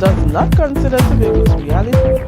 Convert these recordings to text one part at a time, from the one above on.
does not consider Tobago's reality.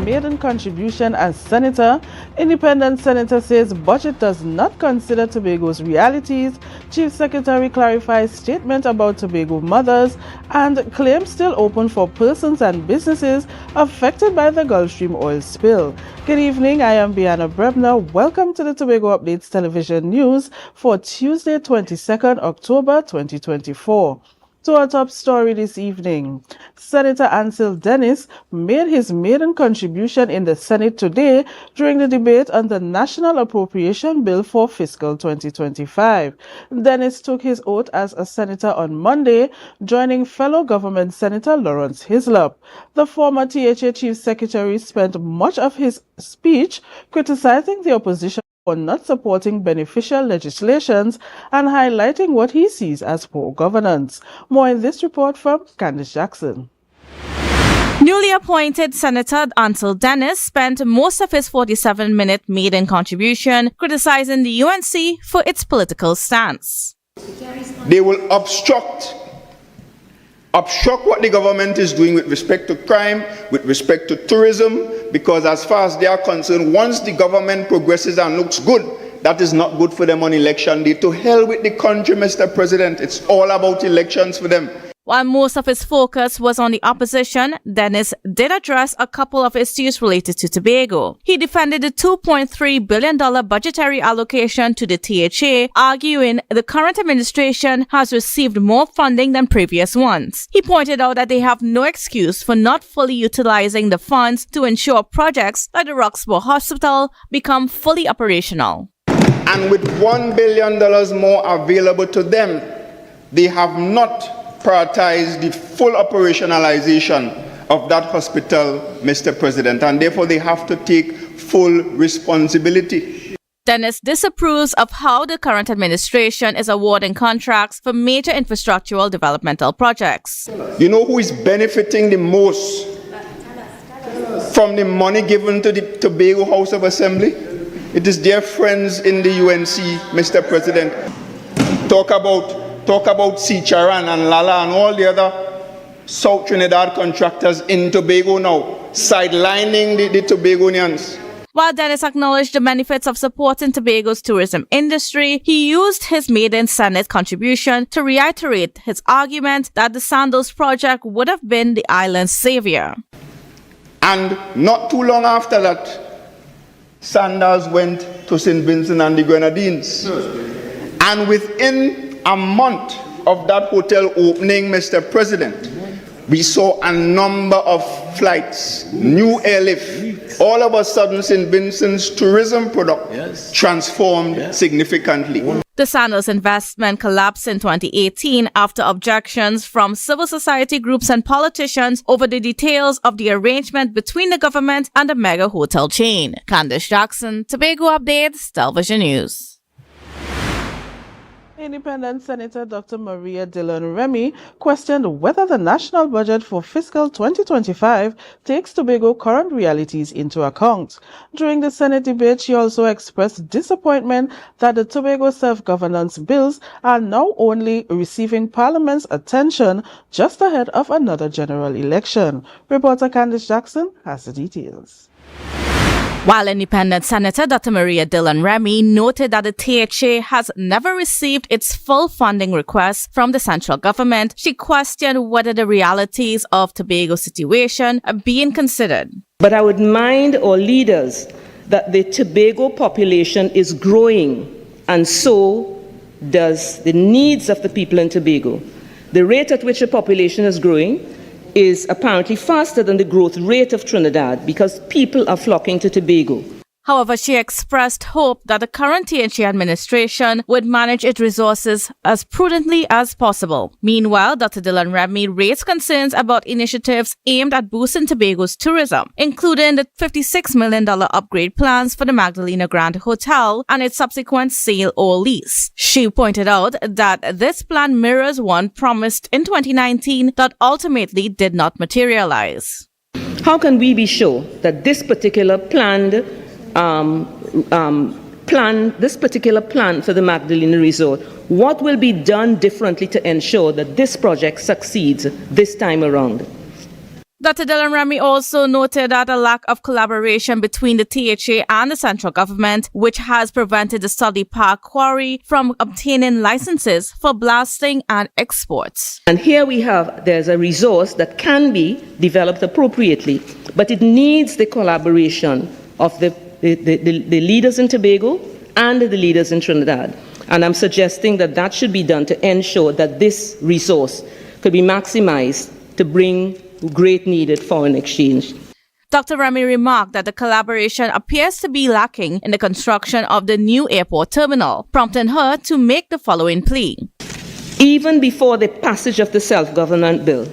Maiden contribution as senator. Independent senator says budget does not consider Tobago's realities. Chief Secretary clarifies statement about Tobago mothers, and claims still open for persons and businesses affected by the Gulfstream oil spill. Good evening, I am Bianna Brebner. Welcome to the Tobago Updates television news for Tuesday, 22nd October 2024. To our top story this evening, Senator Anel Dennis made his maiden contribution in the Senate today during the debate on the National Appropriation Bill for Fiscal 2025. Dennis took his oath as a senator on Monday, joining fellow government Senator Lawrence Hislop. The former THA Chief Secretary spent much of his speech criticizing the opposition for not supporting beneficial legislations and highlighting what he sees as poor governance. More in this report from Candice Jackson. Newly appointed Senator Anel Dennis spent most of his 47-minute maiden contribution criticizing the UNC for its political stance. They will obstruct what the government is doing with respect to crime, with respect to tourism, because as far as they are concerned, once the government progresses and looks good, that is not good for them on election day. To hell with the country, Mr. President. It's all about elections for them. While most of his focus was on the opposition, Dennis did address a couple of issues related to Tobago. He defended the $2.3 billion budgetary allocation to the THA, arguing the current administration has received more funding than previous ones. He pointed out that they have no excuse for not fully utilizing the funds to ensure projects like the Roxborough Hospital become fully operational. And with $1 billion more available to them, they have not prioritize the full operationalization of that hospital, Mr. President, and therefore they have to take full responsibility. Dennis disapproves of how the current administration is awarding contracts for major infrastructural developmental projects. You know who is benefiting the most from the money given to the Tobago House of Assembly? It is their friends in the UNC, Mr. President. Talk about Sicharan and Lala and all the other South Trinidad contractors in Tobago now, sidelining the Tobagonians. While Dennis acknowledged the benefits of supporting Tobago's tourism industry, he used his maiden Senate contribution to reiterate his argument that the Sandals project would have been the island's savior. And not too long after that, Sandals went to St. Vincent and the Grenadines. And within a month of that hotel opening, Mr. President, we saw a number of flights, new airlift. All of a sudden, St. Vincent's tourism product transformed significantly. The Sandals investment collapsed in 2018 after objections from civil society groups and politicians over the details of the arrangement between the government and the mega hotel chain. Candice Jackson, Tobago Updates Television News. Independent Senator Dr. Maria Dillon Remy questioned whether the national budget for fiscal 2025 takes Tobago current realities into account. During the Senate debate, she also expressed disappointment that the Tobago self-governance bills are now only receiving Parliament's attention just ahead of another general election. Reporter Candice Jackson has the details. While Independent Senator Dr. Maria Dillon Remy noted that the THA has never received its full funding request from the central government, she questioned whether the realities of Tobago's situation are being considered. But I would remind our leaders that the Tobago population is growing, and so does the needs of the people in Tobago. The rate at which the population is growing is apparently faster than the growth rate of Trinidad because people are flocking to Tobago. However, she expressed hope that the current THA administration would manage its resources as prudently as possible. Meanwhile, Dr. Dillon Remy raised concerns about initiatives aimed at boosting Tobago's tourism, including the $56 million upgrade plans for the Magdalena Grand Hotel and its subsequent sale or lease. She pointed out that this plan mirrors one promised in 2019 that ultimately did not materialize. How can we be sure that this particular plan for the Magdalena Resort, what will be done differently to ensure that this project succeeds this time around? Dr. Dillon Remy also noted that a lack of collaboration between the THA and the central government, which has prevented the Study Park Quarry from obtaining licenses for blasting and exports. And here there's a resource that can be developed appropriately, but it needs the collaboration of the leaders in Tobago and the leaders in Trinidad. And I'm suggesting that that should be done to ensure that this resource could be maximized to bring great needed foreign exchange. Dr. Remy remarked that the collaboration appears to be lacking in the construction of the new airport terminal, prompting her to make the following plea. Even before the passage of the self-government bill,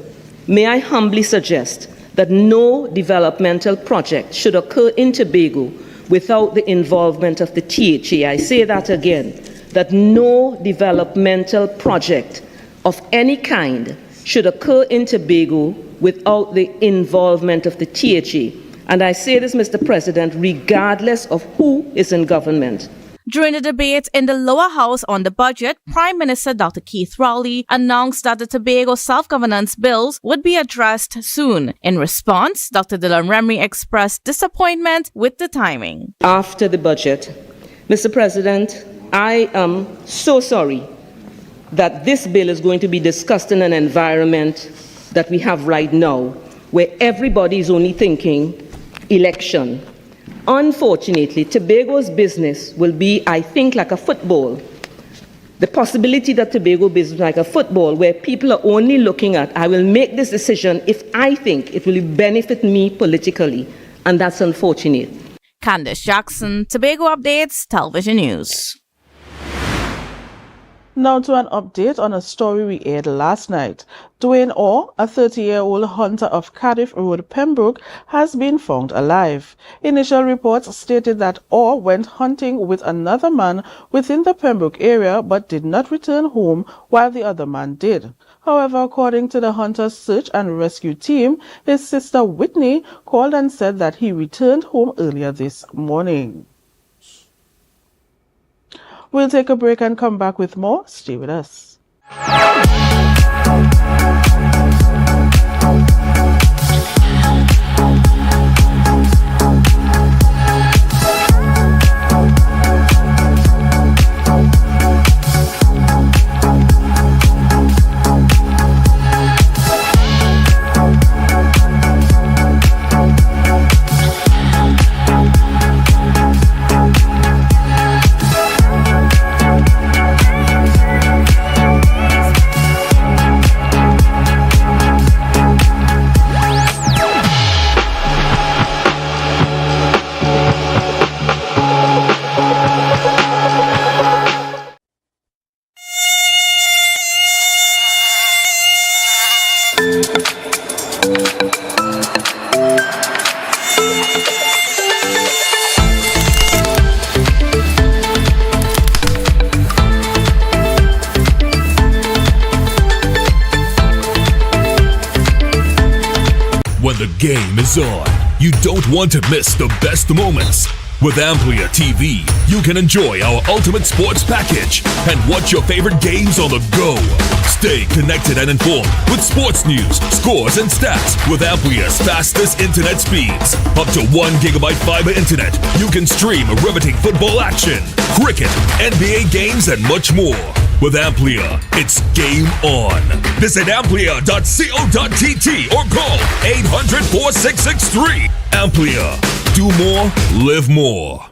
may I humbly suggest that no developmental project should occur in Tobago without the involvement of the THA. I say that again, that no developmental project of any kind should occur in Tobago without the involvement of the THA. And I say this, Mr. President, regardless of who is in government. During the debate in the lower house on the budget, Prime Minister Dr. Keith Rowley announced that the Tobago self-governance bills would be addressed soon. In response, Dr. Dillon Remy expressed disappointment with the timing. After the budget, Mr. President, I am so sorry that this bill is going to be discussed in an environment that we have right now, where everybody is only thinking election. Unfortunately, Tobago's business will be, I think, like a football. The possibility that Tobago business is like a football where people are only looking at, I will make this decision if I think it will benefit me politically. And that's unfortunate. Candice Jackson, Tobago Updates Television News. Now to an update on a story we aired last night. Dwayne Orr, a 30-year-old hunter of Cardiff Road, Pembroke, has been found alive. Initial reports stated that Orr went hunting with another man within the Pembroke area but did not return home while the other man did. However, according to the hunter's search and rescue team, his sister Whitney called and said that he returned home earlier this morning. We'll take a break and come back with more. Stay with us. game is on. You don't want to miss the best moments. With Amplia TV, you can enjoy our ultimate sports package and watch your favorite games on the go. Stay connected and informed with sports news, scores, and stats with Amplia's fastest internet speeds. Up to 1 gigabyte fiber internet, you can stream riveting football action, cricket, NBA games, and much more. With Amplia, it's game on. Visit amplia.co.tt or call 800-4663. Amplia. Do more, live more.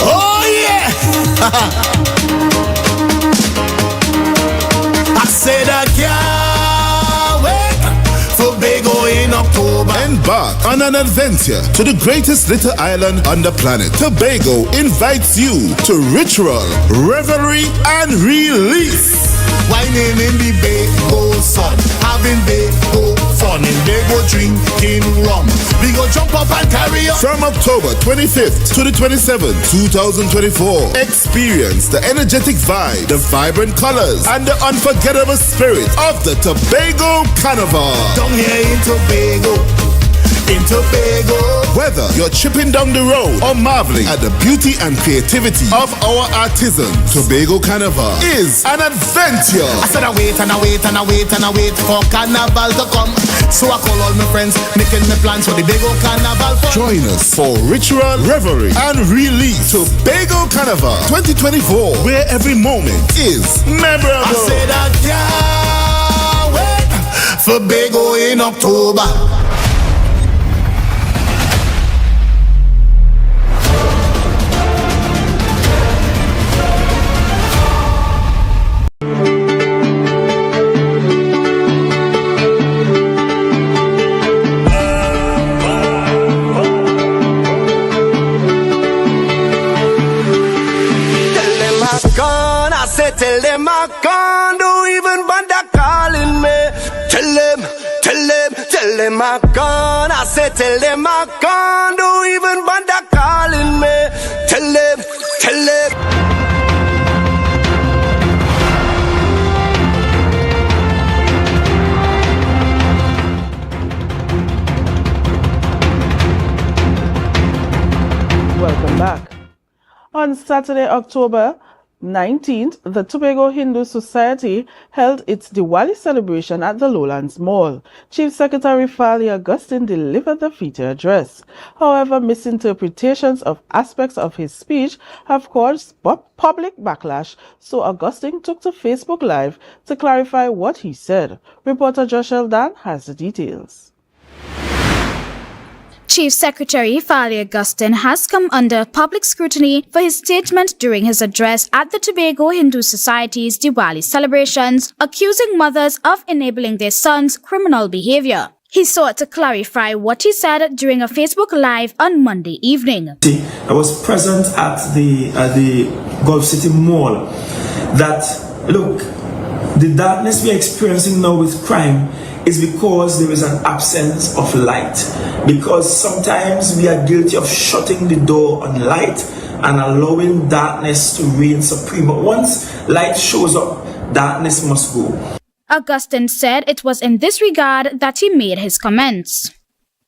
Oh yeah! I said I can't wait for Tobago in October. Embark on an adventure to the greatest little island on the planet. Tobago invites you to ritual, revelry, and release. Whining in the Bago sun, having Bago fun, and Bago drinking rum. We go jump up and carry on. From October 25th to the 27th, 2024, experience the energetic vibe, the vibrant colors, and the unforgettable spirit of the Tobago Carnival. Down here in Tobago. In Tobago. Whether you're tripping down the road or marveling at the beauty and creativity of our artisans, Tobago Carnival is an adventure. I said I wait and I wait and I wait and I wait for Carnival to come. So I call all my friends, making the plans for the Tobago Carnival fun. Join us for ritual, revelry, and release. Tobago Carnival 2024, where every moment is memorable. I said I can't wait for Tobago in October. Tell them I can't do even bother calling me. Tell them I can't. I said tell them I can't do even bother calling me. Tell them. Welcome back. On Saturday, October 19th, the Tobago Hindu Society held its Diwali celebration at the Lowlands Mall. Chief Secretary Fali Augustine delivered the feature address. However, misinterpretations of aspects of his speech have caused public backlash, so Augustine took to Facebook Live to clarify what he said. Reporter Josh Eldan has the details. Chief Secretary Fali Augustine has come under public scrutiny for his statement during his address at the Tobago Hindu Society's Diwali celebrations, accusing mothers of enabling their sons' criminal behavior. He sought to clarify what he said during a Facebook Live on Monday evening. I was present at the Gulf City Mall. That, look, the darkness we are experiencing now with crime is because there is an absence of light. Because sometimes we are guilty of shutting the door on light and allowing darkness to reign supreme. But once light shows up, darkness must go. Augustine said it was in this regard that he made his comments.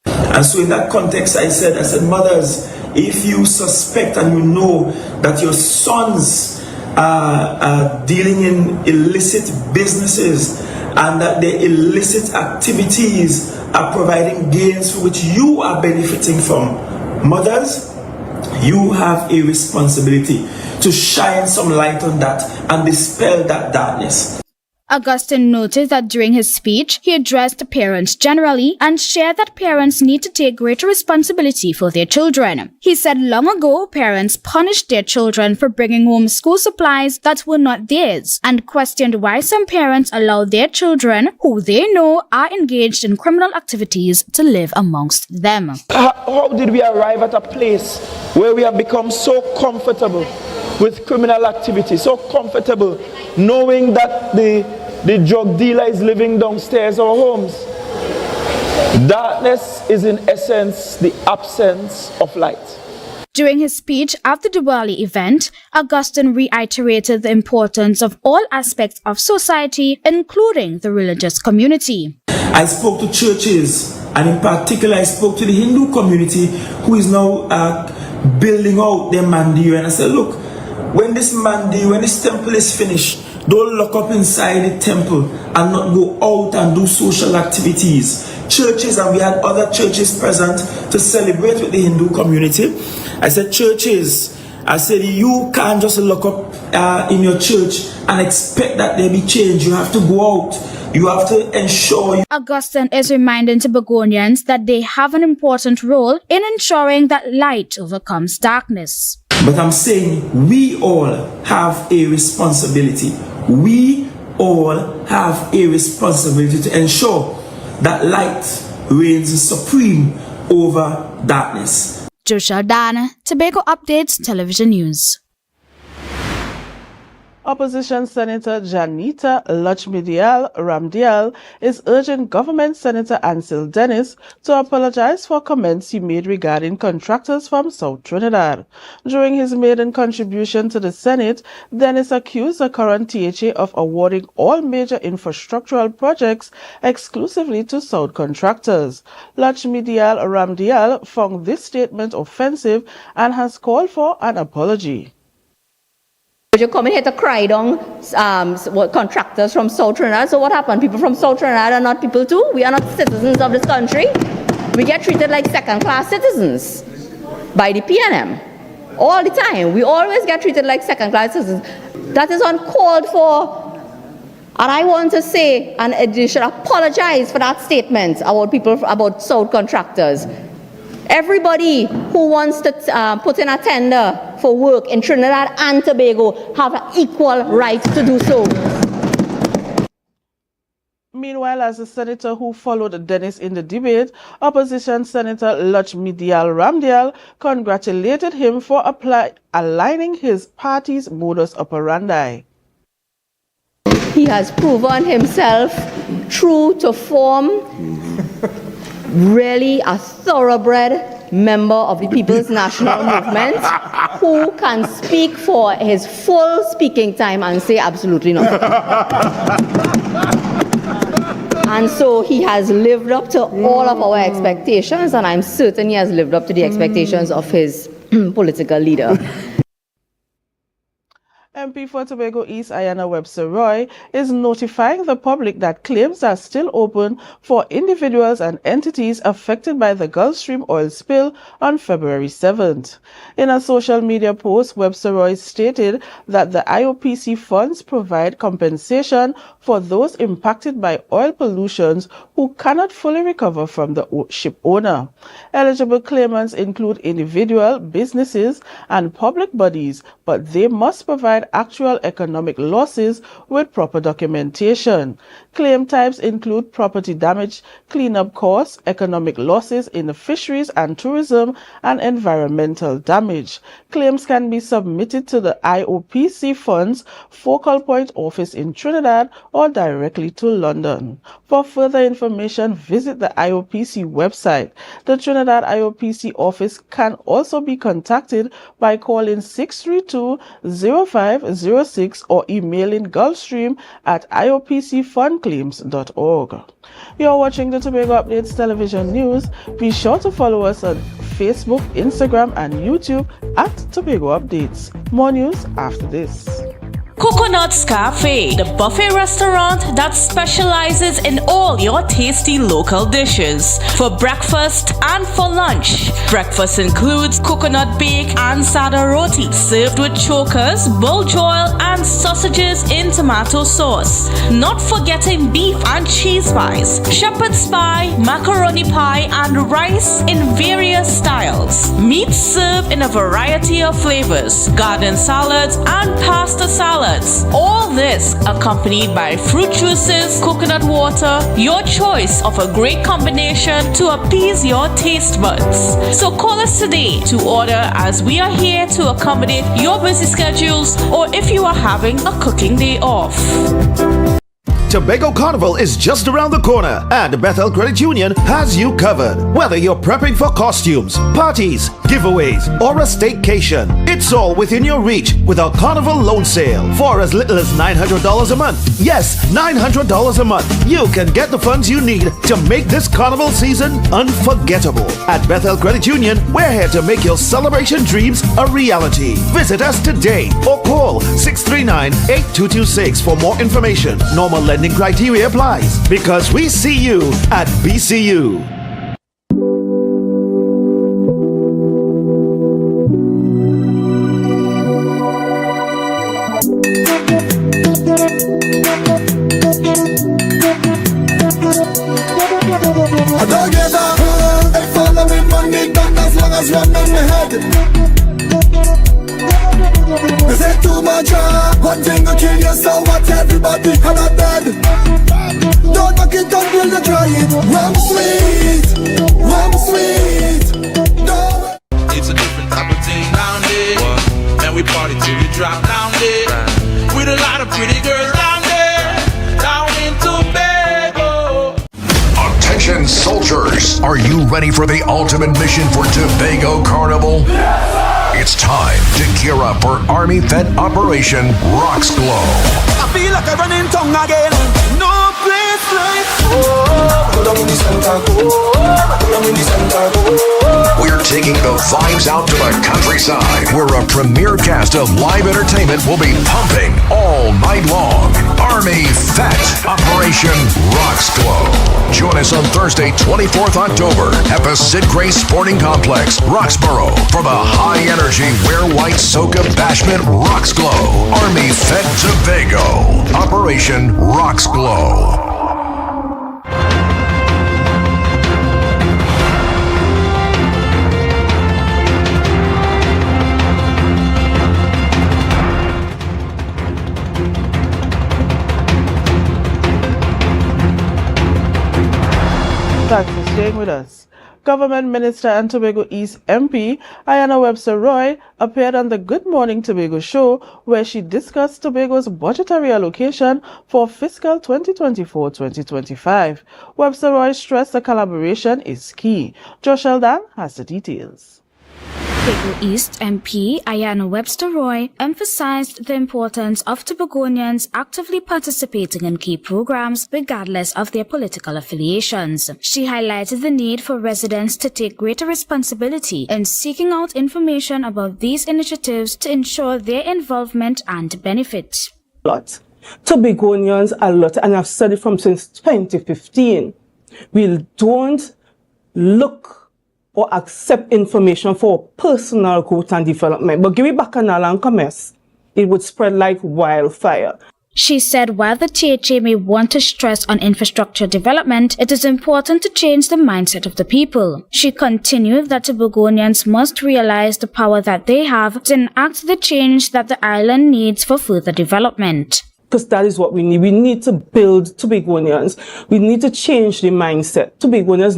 And so in that context, I said, mothers, if you suspect and you know that your sons are dealing in illicit businesses and that their illicit activities are providing gains for which you are benefiting from, mothers, you have a responsibility to shine some light on that and dispel that darkness. Augustine noted that during his speech, he addressed parents generally and shared that parents need to take greater responsibility for their children. He said long ago, parents punished their children for bringing home school supplies that were not theirs and questioned why some parents allow their children, who they know are engaged in criminal activities, to live amongst them. How did we arrive at a place where we have become so comfortable with criminal activity, so comfortable knowing that the drug dealer is living downstairs our homes? Darkness is in essence the absence of light. During his speech at the Diwali event, Augustine reiterated the importance of all aspects of society, including the religious community. I spoke to churches, and in particular, I spoke to the Hindu community, who is now building out their mandir. And I said, look, when this temple is finished, don't lock up inside the temple and not go out and do social activities. Churches, and we had other churches present to celebrate with the Hindu community. I said, churches, I said, you can't just lock up in your church and expect that there be change. You have to go out. You have to ensure. Augustine is reminding Tobagonians that they have an important role in ensuring that light overcomes darkness. But I'm saying we all have a responsibility. We all have a responsibility to ensure that light reigns supreme over darkness. Joshua Dan, Tobago Updates Television News. Opposition Senator Janita Lachmidial Ramdial is urging Government Senator Ansel Dennis to apologize for comments he made regarding contractors from South Trinidad. During his maiden contribution to the Senate, Dennis accused the current THA of awarding all major infrastructural projects exclusively to South contractors. Lachmidial Ramdial found this statement offensive and has called for an apology. You're coming here to cry down contractors from South Trinidad. So what happened? People from South Trinidad are not people too? We are not citizens of this country. We get treated like second-class citizens by the PNM all the time. We always get treated like second-class citizens. That is uncalled for. And I want to say, and they should apologize for that statement about South contractors. Everybody who wants to put in a tender for work in Trinidad and Tobago have an equal right to do so. Meanwhile, as the senator who followed Dennis in the debate, opposition Senator Lachmidial Ramdial congratulated him for aligning his party's modus operandi. He has proven himself true to form, really a thoroughbred member of the People's National Movement who can speak for his full speaking time and say absolutely nothing. And so he has lived up to all of our expectations, and I'm certain he has lived up to the expectations of his political leader. MP for Tobago East Ayana Webster Roy is notifying the public that claims are still open for individuals and entities affected by the Gulfstream oil spill on February 7th. In a social media post, Webster Roy stated that the IOPC funds provide compensation for those impacted by oil pollutions who cannot fully recover from the ship owner. Eligible claimants include individual, businesses, and public bodies, but they must provide actual economic losses with proper documentation. Claim types include property damage, cleanup costs, economic losses in the fisheries and tourism, and environmental damage. Claims can be submitted to the IOPC Funds Focal Point Office in Trinidad or directly to London. For further information, visit the IOPC website. The Trinidad IOPC office can also be contacted by calling 632-0506 or emailing gulfstream@iopcfundclaims.org. You're watching the Tobago Updates Television News. Be sure to follow us on Facebook, Instagram, and YouTube at Tobago Updates. More news after this. Coconut's Cafe, the buffet restaurant that specializes in all your tasty local dishes. For breakfast and for lunch. Breakfast includes coconut bake and sada roti, served with chokers, bull joil, and sausages in tomato sauce. Not forgetting beef and cheese pies, shepherd's pie, macaroni pie, and rice in various styles. Meat served in a variety of flavors, garden salads, and pasta salads. All this accompanied by fruit juices, coconut water, your choice of a great combination to appease your taste buds. So call us today to order, as we are here to accommodate your busy schedules or if you are having a cooking day off. Tobago Carnival is just around the corner, and Bethel Credit Union has you covered. Whether you're prepping for costumes, parties, giveaways, or a staycation, it's all within your reach with our Carnival loan sale. For as little as $900 a month, yes, $900 a month, you can get the funds you need to make this Carnival season unforgettable. At Bethel Credit Union, we're here to make your celebration dreams a reality. Visit us today or call 639-8226 for more information. Normal lending criteria applies because we see you at BCU. I don't give up. They follow me money down as long as one on my head. They say too much, one thing will kill you, so what? Everybody had a bed. Don't knock it until you try it. Rum sweet, no. It's a different type of thing down there. And we party till we drop down there. With a lot of pretty girls down there. Down in Tobago. Attention soldiers, are you ready for the ultimate mission for Tobago Carnival? It's time to gear up for Army-fed Operation Rocks Glow. I feel like I'm running tongue again. No place like home. We're taking the vibes out to the countryside, where a premier cast of live entertainment will be pumping all night long. Army-fed Operation Rocks Glow. Join us on Thursday, 24th October at the Sid Grace Sporting Complex, Roxborough, for the high-energy Wear White Soca Bashment Rocks Glow. Army-fed Tobago. Operation Rocks Glow. Thanks for staying with us. Government Minister and Tobago East MP Ayanna Webster-Roy appeared on the Good Morning Tobago show, where she discussed Tobago's budgetary allocation for fiscal 2024-2025. Webster-Roy stressed the collaboration is key. Joe Sheldon has the details. Tobago East MP Ayanna Webster-Roy emphasized the importance of Tobagonians actively participating in key programs regardless of their political affiliations. She highlighted the need for residents to take greater responsibility in seeking out information about these initiatives to ensure their involvement and benefit. Tobagonians a lot, and I've said it from since 2015. We don't look or accept information for personal growth and development. But give it back Anel and commerce, it would spread like wildfire. She said while the THA may want to stress on infrastructure development, it is important to change the mindset of the people. She continued that Tobagonians must realize the power that they have to enact the change that the island needs for further development. Because that is what we need. We need to build Tobagonians. We need to change the mindset. Tobagonians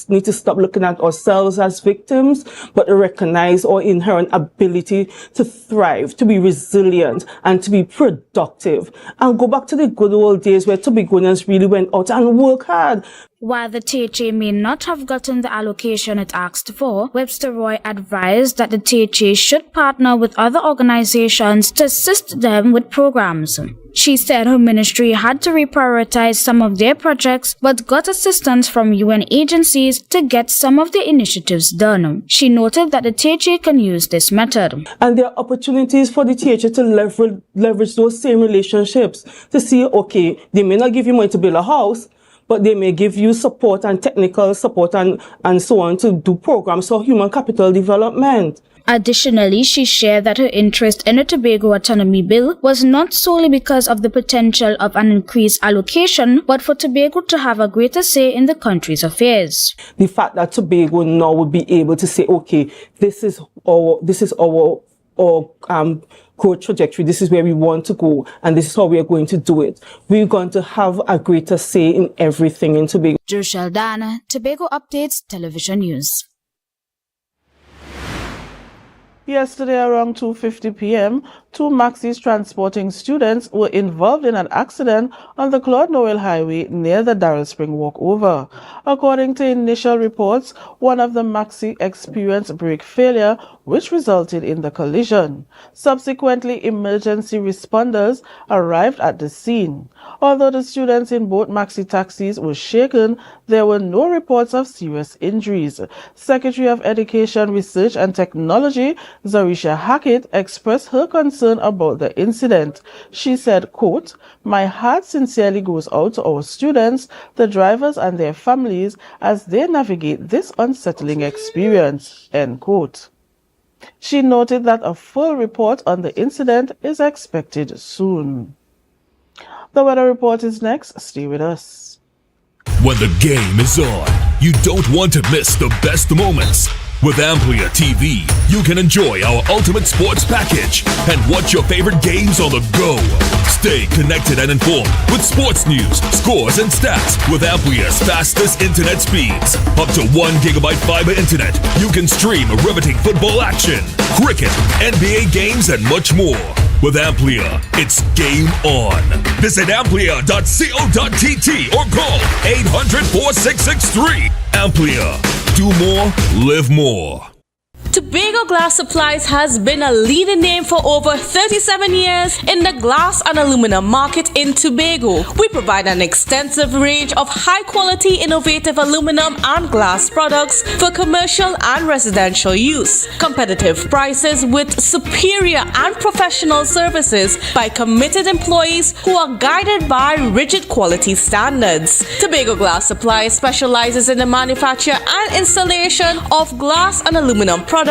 need to stop looking at ourselves as victims, but to recognize our inherent ability to thrive, to be resilient, and to be productive. And go back to the good old days where Tobagonians really went out and worked hard. While the THA may not have gotten the allocation it asked for, Webster-Roy advised that the THA should partner with other organizations to assist them with programs. She said her ministry had to reprioritize some of their projects but got assistance from UN agencies to get some of the initiatives done. She noted that the THA can use this method. And there are opportunities for the THA to leverage those same relationships to see, okay, they may not give you money to build a house, but they may give you support and technical support and so on to do programs for human capital development. Additionally, she shared that her interest in the Tobago Autonomy Bill was not solely because of the potential of an increased allocation, but for Tobago to have a greater say in the country's affairs. The fact that Tobago now would be able to say, okay, this is our growth trajectory, this is where we want to go, and this is how we are going to do it. We're going to have a greater say in everything in Tobago. Joe Sheldon, Tobago Updates Television News. Yesterday around 2:50 p.m., Two maxis transporting students were involved in an accident on the Claude Noel Highway near the Darrell Spring walkover. According to initial reports, one of the maxi experienced brake failure, which resulted in the collision. Subsequently, emergency responders arrived at the scene. Although the students in both maxi taxis were shaken, there were no reports of serious injuries. Secretary of Education, Research and Technology, Zarisha Hackett, expressed her concern about the incident. She said, quote, "My heart sincerely goes out to our students, the drivers and their families as they navigate this unsettling experience," end quote. She noted that a full report on the incident is expected soon. The weather report is next. Stay with us. When the game is on, you don't want to miss the best moments. With Amplia TV, you can enjoy our ultimate sports package and watch your favorite games on the go. Stay connected and informed with sports news, scores, and stats with Amplia's fastest internet speeds. Up to 1 gigabyte fiber internet, you can stream riveting football action, cricket, NBA games, and much more. With Amplia, it's game on. Visit amplia.co.tt or call 800-4663. Amplia. Do more, live more. Tobago Glass Supplies has been a leading name for over 37 years in the glass and aluminum market in Tobago. We provide an extensive range of high-quality, innovative aluminum and glass products for commercial and residential use. Competitive prices with superior and professional services by committed employees who are guided by rigid quality standards. Tobago Glass Supplies specializes in the manufacture and installation of glass and aluminum products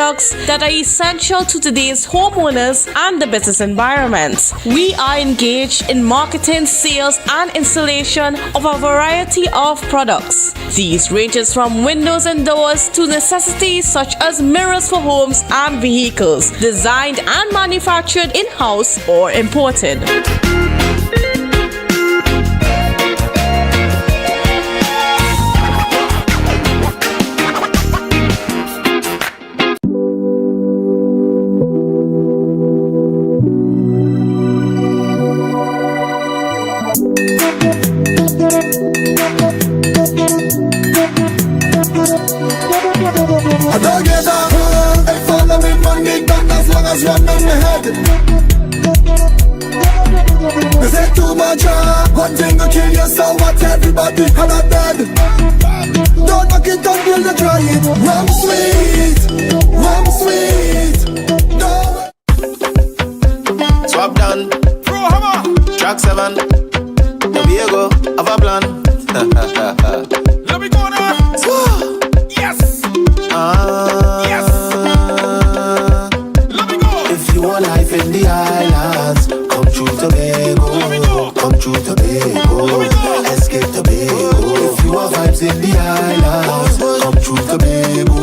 that are essential to today's homeowners and the business environment. We are engaged in marketing, sales, and installation of a variety of products. These ranges from windows and doors to necessities such as mirrors for homes and vehicles, designed and manufactured in-house or imported. I don't get that. Hey, follow me, man, big back as long as one on my head. They say too much, one thing to kill you, so what everybody had a dead. Don't knock it until you try it. Rum sweet. Swap done. Track 7. Tobago, have a plan. Let me go now. Yes. Yes. Let me go. If you want life in the islands, come through Tobago. Come through Tobago. Escape Tobago. If you want vibes in the islands, come through Tobago.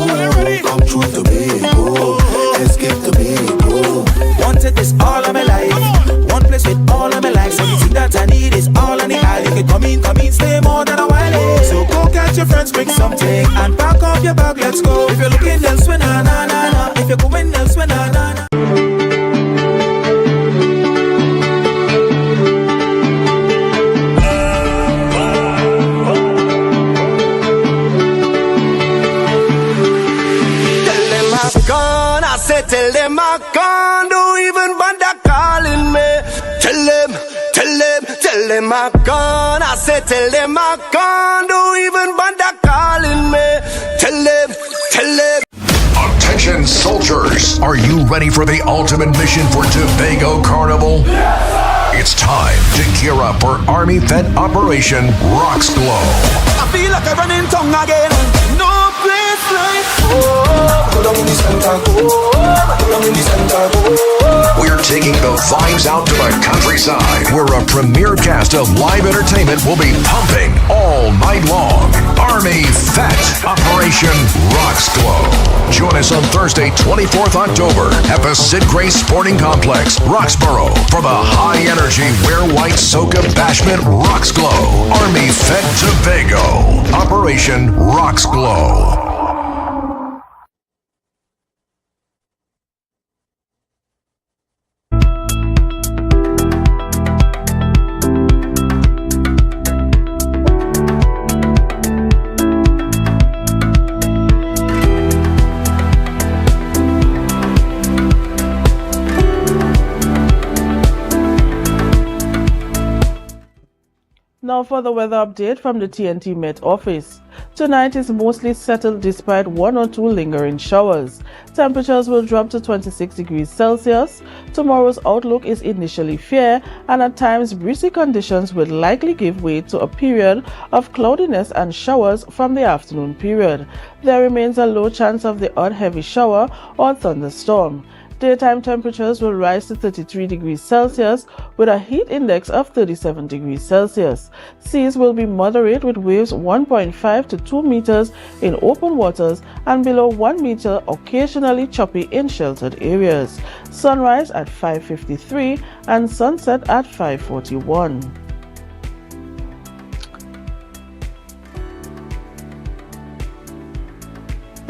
Come through Tobago. Escape Tobago. Wanted this all of my life. One place with all of my life. Everything that I need is all on the island. You can come in, stay more than a while. So go catch your friends, bring something, and pack up your bag, let's go. If you're looking elsewhere, na na na na. If you're going elsewhere, na na na. Tell them I'm gone, I said tell them I'm gone. Don't even bother calling me. Tell them I'm gone. I said tell them I'm gone. Don't even bother calling me. Tell them. Attention soldiers, are you ready for the ultimate mission for Tobago Carnival? It's time to gear up for Army Fed Operation Rocks Glow. I feel like I'm running tongue again. No place like home. Go down in the center, go down in the center, We're taking the vibes out to the countryside, where a premier cast of live entertainment will be pumping all night long. Army Fed Operation Rocks Glow. Join us on Thursday, 24th October at the Sid Grace Sporting Complex, Roxborough, for the high-energy Wear White Soca Bashment Rocks Glow. Army Fed Tobago. Operation Rocks Glow. Now for the weather update from the TNT Met office. Tonight is mostly settled despite 1 or 2 lingering showers. Temperatures will drop to 26 degrees Celsius. Tomorrow's outlook is initially fair, and at times breezy conditions will likely give way to a period of cloudiness and showers from the afternoon period. There remains a low chance of the odd heavy shower or thunderstorm. Daytime temperatures will rise to 33 degrees Celsius with a heat index of 37 degrees Celsius. Seas will be moderate with waves 1.5 to 2 meters in open waters and below 1 meter, occasionally choppy in sheltered areas. Sunrise at 5:53 and sunset at 5:41.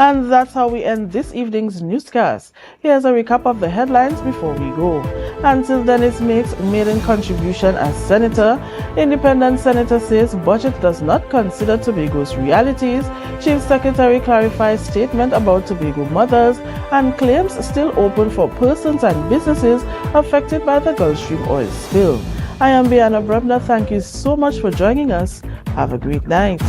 And that's how we end this evening's newscast. Here's a recap of the headlines before we go. Until Dennis makes maiden contribution as senator, independent senator says budget does not consider Tobago's realities. Chief Secretary clarifies statement about Tobago mothers and claims still open for persons and businesses affected by the Gulfstream oil spill. I am Bianna Brebner. Thank you so much for joining us. Have a great night.